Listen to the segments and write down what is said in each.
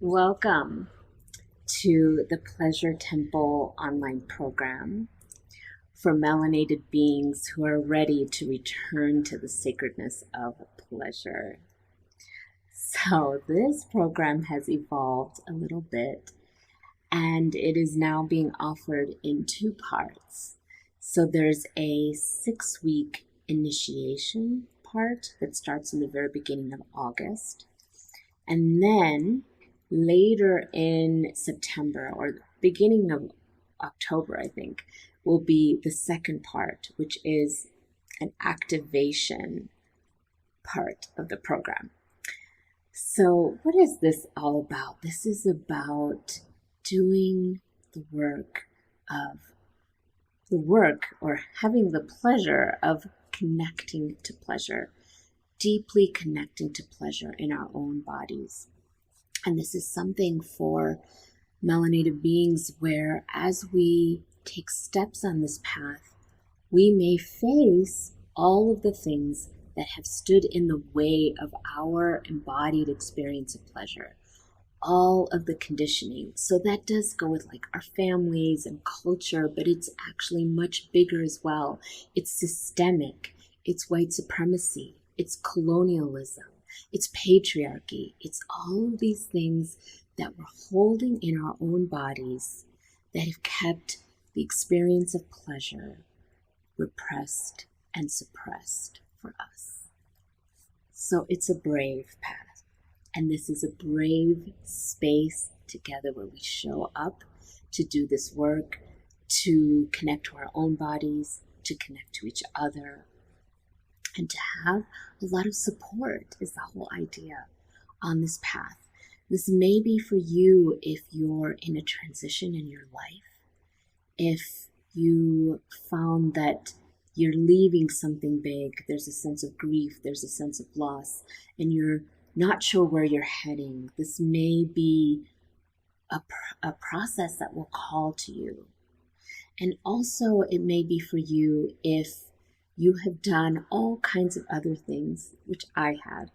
Welcome to the Pleasure Temple online program for melanated beings who are ready to return to the sacredness of pleasure. So this program has evolved a little bit, and it is now being offered in two parts. So there's a 6-week initiation part that starts in the very beginning of August, and then later in September or the beginning of October, I think, will be the second part, which is an activation part of the program. So what is this all about? This is about doing the work or having the pleasure of connecting to pleasure, deeply connecting to pleasure in our own bodies. And this is something for melanated beings where as we take steps on this path, we may face all of the things that have stood in the way of our embodied experience of pleasure, all of the conditioning. So that does go with like our families and culture, but it's actually much bigger as well. It's systemic, it's white supremacy, it's colonialism, it's patriarchy, it's all of these things that we're holding in our own bodies that have kept the experience of pleasure repressed and suppressed for us. So it's a brave path, and this is a brave space together where we show up to do this work, to connect to our own bodies, to connect to each other, and to have a lot of support is the whole idea on this path. This may be for you if you're in a transition in your life, if you found that you're leaving something big, there's a sense of grief, there's a sense of loss, and you're not sure where you're heading. This may be a process that will call to you. And also it may be for you if you have done all kinds of other things, which I had,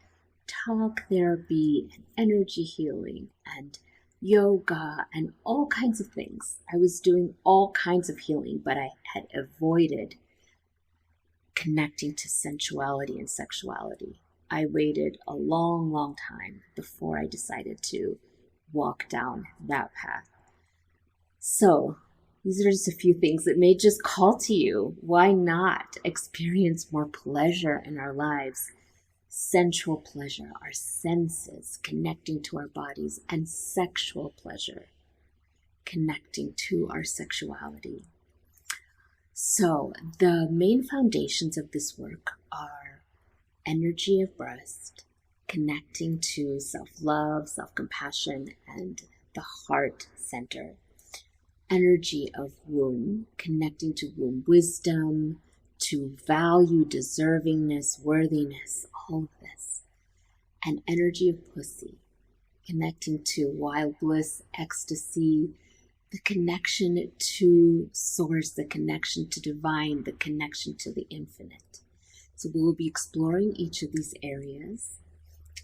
talk therapy and energy healing and yoga and all kinds of things. I was doing all kinds of healing, but I had avoided connecting to sensuality and sexuality. I waited a long, long time before I decided to walk down that path. So these are just a few things that may just call to you. Why not experience more pleasure in our lives? Sensual pleasure, our senses connecting to our bodies, and sexual pleasure, connecting to our sexuality. So the main foundations of this work are energy of breast, connecting to self-love, self-compassion, and the heart center. Energy of womb, connecting to womb wisdom, to value, deservingness, worthiness, all of this. And energy of pussy, connecting to wild bliss, ecstasy, the connection to source, the connection to divine, the connection to the infinite. So we will be exploring each of these areas.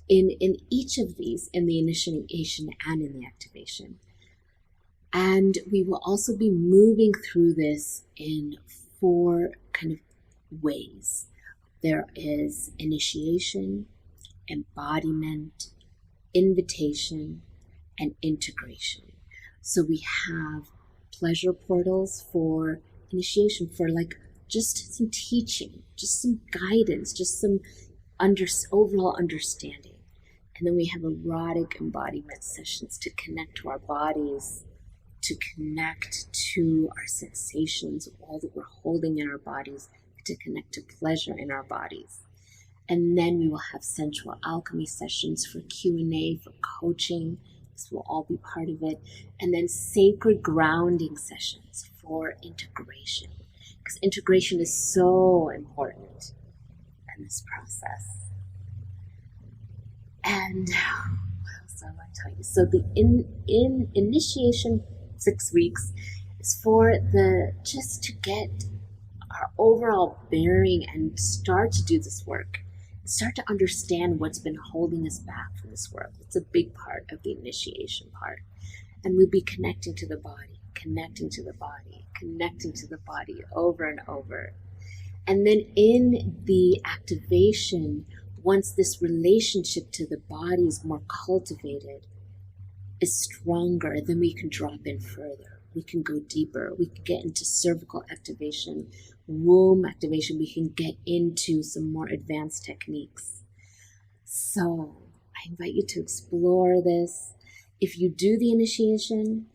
In each of these, in the initiation and in the activation. And we will also be moving through this in 4 kind of ways. There is initiation, embodiment, invitation, and integration. So we have pleasure portals for initiation, for like just some teaching, just some guidance, just some overall understanding. And then we have erotic embodiment sessions to connect to our bodies, to connect to our sensations, all that we're holding in our bodies, to connect to pleasure in our bodies. And then we will have sensual alchemy sessions for Q&A, for coaching. This will all be part of it. And then sacred grounding sessions for integration, because integration is so important in this process. And what else do I want to tell you? So the initiation 6 weeks is for just to get our overall bearing and start to do this work. start to understand what's been holding us back from this world. It's a big part of the initiation part. And we'll be connecting to the body, connecting to the body, connecting to the body over and over. And then in the activation, once this relationship to the body is more cultivated, is stronger, then we can drop in further. We can go deeper. We can get into cervical activation, womb activation. We can get into some more advanced techniques. So I invite you to explore this. If you do the initiation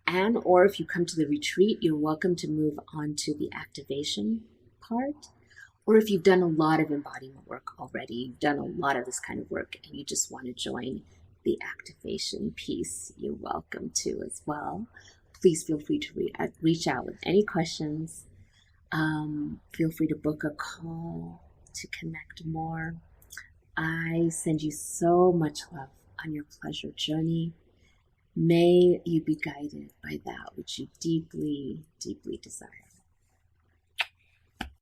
and or if you come to the retreat, you're welcome to move on to the activation part. Or if you've done a lot of embodiment work already, you've done a lot of this kind of work and you just want to join the activation piece, you're welcome to as well. Please feel free to reach out with any questions. Feel free to book a call to connect more. I send you so much love on your pleasure journey. May you be guided by that which you deeply, deeply desire.